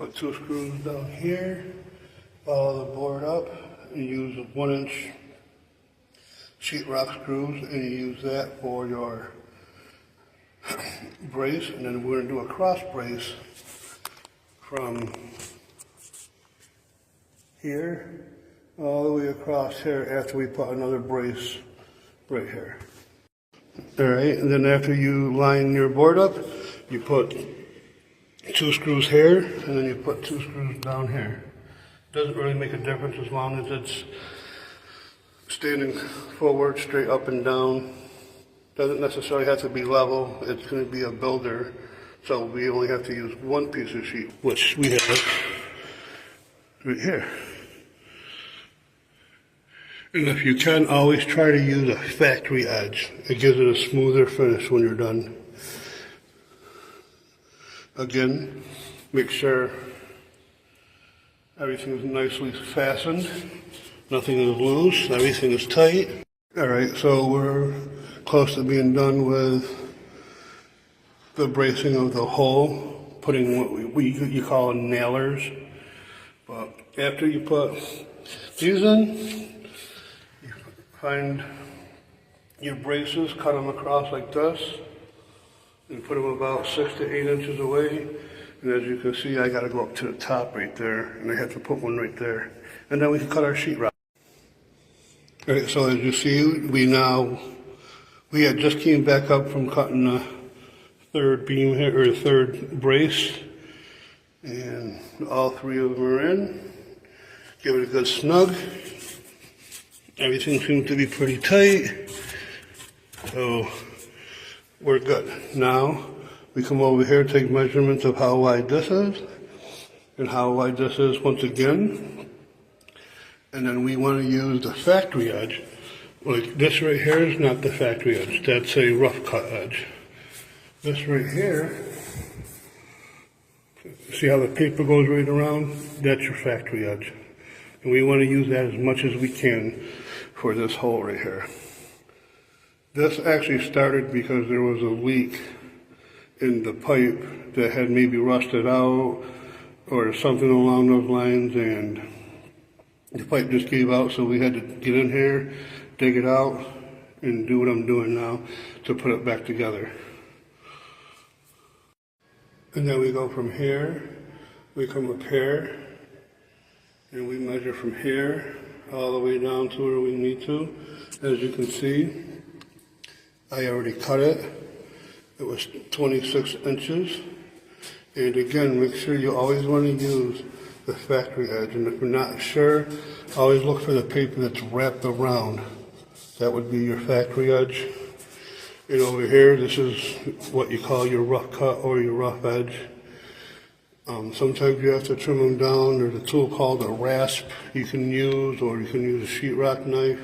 Put 2 screws down here, follow the board up, and use a 1-inch sheetrock screws, and you use that for your brace. And then we're going to do a cross brace from here all the way across here after we put another brace right here. Alright, and then after you line your board up, you put 2 screws here, and then you put 2 screws down here. Doesn't really make a difference as long as it's standing forward, straight up and down. Doesn't necessarily have to be level. It's going to be a builder, so we only have to use 1 piece of sheet, which we have right here. And if you can, always try to use a factory edge. It gives it a smoother finish when you're done. Again, make sure everything is nicely fastened. Nothing is loose, everything is tight. Alright, so we're close to being done with the bracing of the hole, putting what you call nailers. But after you put these in, you find your braces, cut them across like this, and put them about 6 to 8 inches away. And as you can see, I got to go up to the top right there, and I have to put one right there. And then we can cut our sheetrock. Alright, so as you see, we had just came back up from cutting the 3rd beam here, or the 3rd brace. And all 3 of them are in. Give it a good snug. Everything seems to be pretty tight. So we're good. Now we come over here, take measurements of how wide this is and how wide this is once again. And then we want to use the factory edge. Like this right here is not the factory edge. That's a rough cut edge. This right here, see how the paper goes right around? That's your factory edge. And we want to use that as much as we can for this hole right here. This actually started because there was a leak in the pipe that had maybe rusted out or something along those lines, and the pipe just gave out, so we had to get in here, dig it out, and do what I'm doing now to put it back together. And then we go from here, we come up here, and we measure from here all the way down to where we need to. As you can see, I already cut it. It was 26 inches. And again, make sure you always want to use the factory edge. And if you're not sure, always look for the paper that's wrapped around. That would be your factory edge. And over here, this is what you call your rough cut or your rough edge. Sometimes you have to trim them down. There's a tool called a rasp you can use, or you can use a sheetrock knife.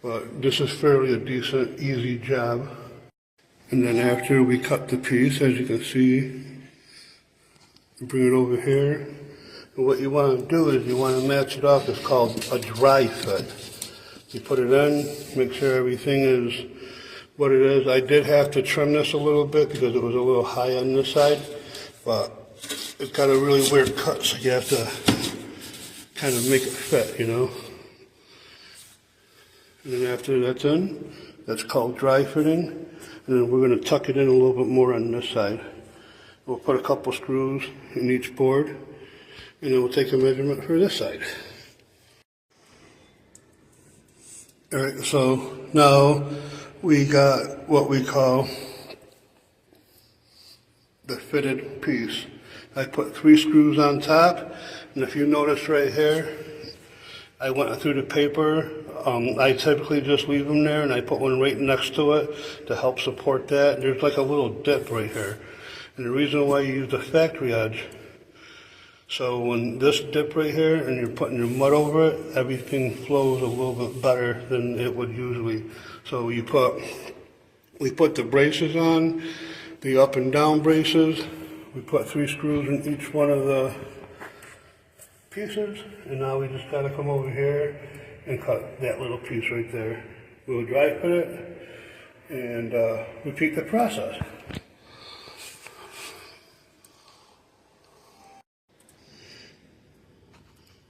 But this is fairly a decent, easy job. And then after we cut the piece, as you can see, bring it over here. And what you want to do is you want to match it off. It's called a dry fit. You put it in, make sure everything is what it is. I did have to trim this a little bit because it was a little high on this side, but it's got a really weird cut, so you have to kind of make it fit, you know. And then after that's in, that's called dry fitting. And then we're going to tuck it in a little bit more on this side. We'll put a couple screws in each board, and then we'll take a measurement for this side. Alright, so now we got what we call the fitted piece. I put 3 screws on top, and if you notice right here, I went through the paper. I typically just leave them there, and I put one right next to it to help support that. There's like a little dip right here. And the reason why you use the factory edge, so when this dip right here and you're putting your mud over it, everything flows a little bit better than it would usually. So we put the braces on, the up and down braces. We put 3 screws in each one of the pieces, and now we just gotta come over here and cut that little piece right there. We'll dry fit it and repeat the process.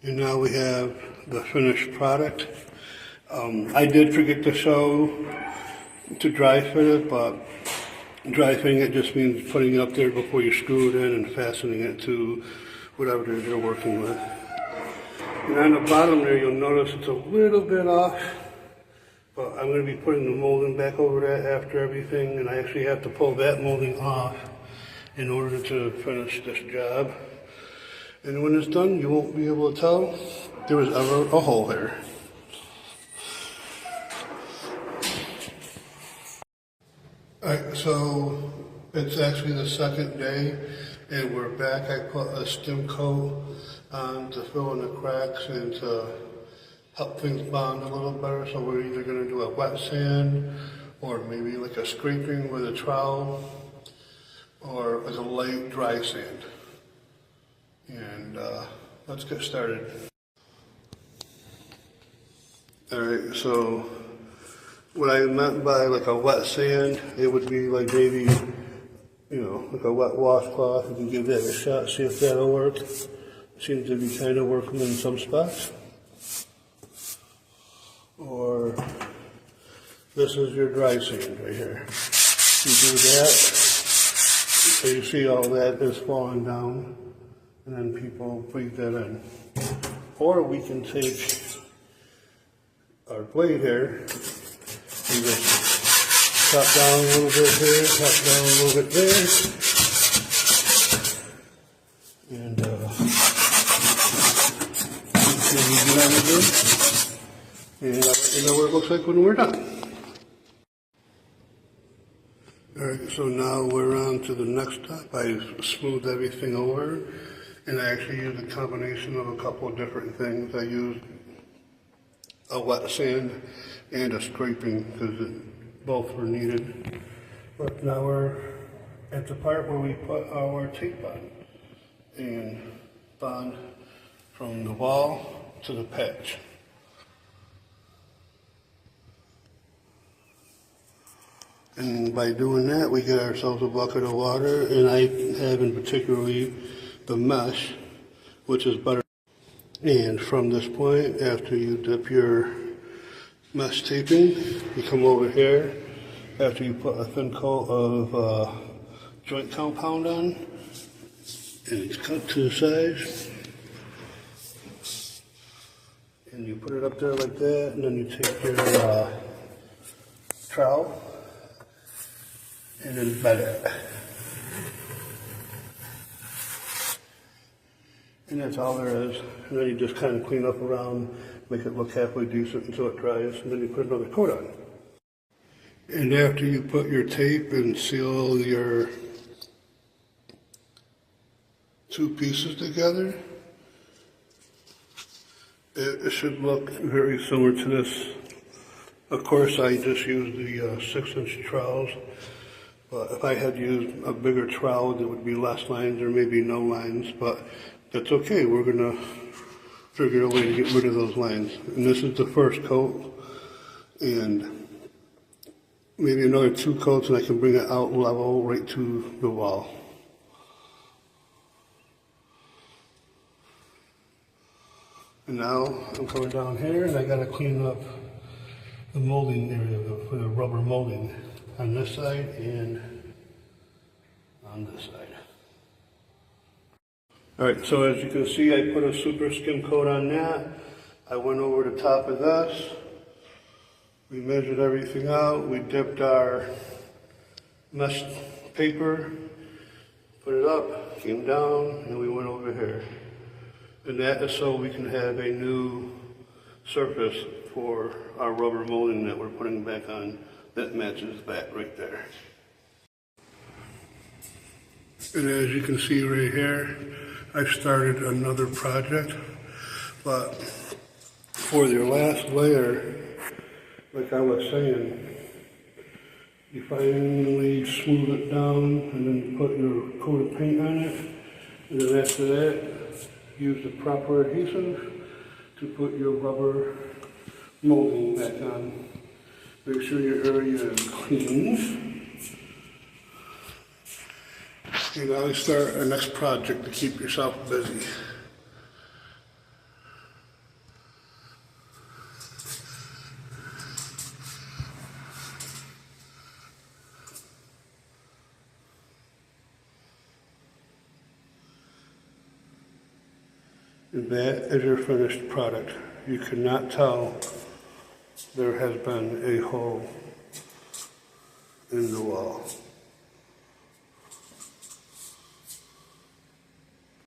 And now we have the finished product. I did forget to show to dry fit it, but dry fitting it just means putting it up there before you screw it in and fastening it to whatever you're working with. And on the bottom there, you'll notice it's a little bit off, but I'm going to be putting the molding back over that after everything, and I actually have to pull that molding off in order to finish this job. And when it's done, you won't be able to tell there was ever a hole there. Alright, so it's actually the second day and we're back. I put a skim coat on to fill in the cracks and to help things bond a little better. So we're either going to do a wet sand or maybe like a scraping with a trowel or like a light dry sand. And let's get started. Alright, so what I meant by like a wet sand, it would be like maybe, you know, like a wet washcloth. You can give that a shot, see if that'll work. Seems to be kind of working in some spots. Or this is your dry sand right here. You do that, so you see all that is falling down, and then people breathe that in. Or we can take our blade here and just chop down a little bit here, chop down a little bit there, and do everything. And I'll let you know what it looks like when we're done. Alright, so now we're on to the next step. I smoothed everything over, and I actually used a combination of a couple of different things. I used a wet sand and a scraping because both were needed. But now we're at the part where we put our tape on and bond from the wall to the patch. And by doing that, we get ourselves a bucket of water, and I have in particularly the mesh, which is better. And from this point, after you dip your mesh taping, you come over here, after you put a thin coat of joint compound on, and it's cut to size, and you put it up there like that, and then you take your trowel, and then bed it. And that's all there is. And then you just kind of clean up around, make it look halfway decent until it dries, and then you put another coat on. And after you put your tape and seal your two pieces together, it should look very similar to this. Of course, I just used the 6-inch trowels. But if I had used a bigger trowel, there would be less lines or maybe no lines, but that's okay. We're going to figure a way to get rid of those lines. And this is the first coat, and maybe another 2 coats, and I can bring it out level right to the wall. And now I'm coming down here, and I got to clean up the molding area for the rubber molding on this side and on this side. Alright, so as you can see, I put a super skim coat on that. I went over the top of this. We measured everything out. We dipped our mesh paper, put it up, came down, and we went over here. And that is so we can have a new surface for our rubber molding that we're putting back on. That matches that right there. And as you can see right here, I've started another project, but for your last layer, like I was saying, you finally smooth it down and then you put your coat of paint on it, and then after that, use the proper adhesive to put your rubber molding back on. Make sure your area is clean. And now we start our next project to keep yourself busy. That is your finished product. You cannot tell there has been a hole in the wall.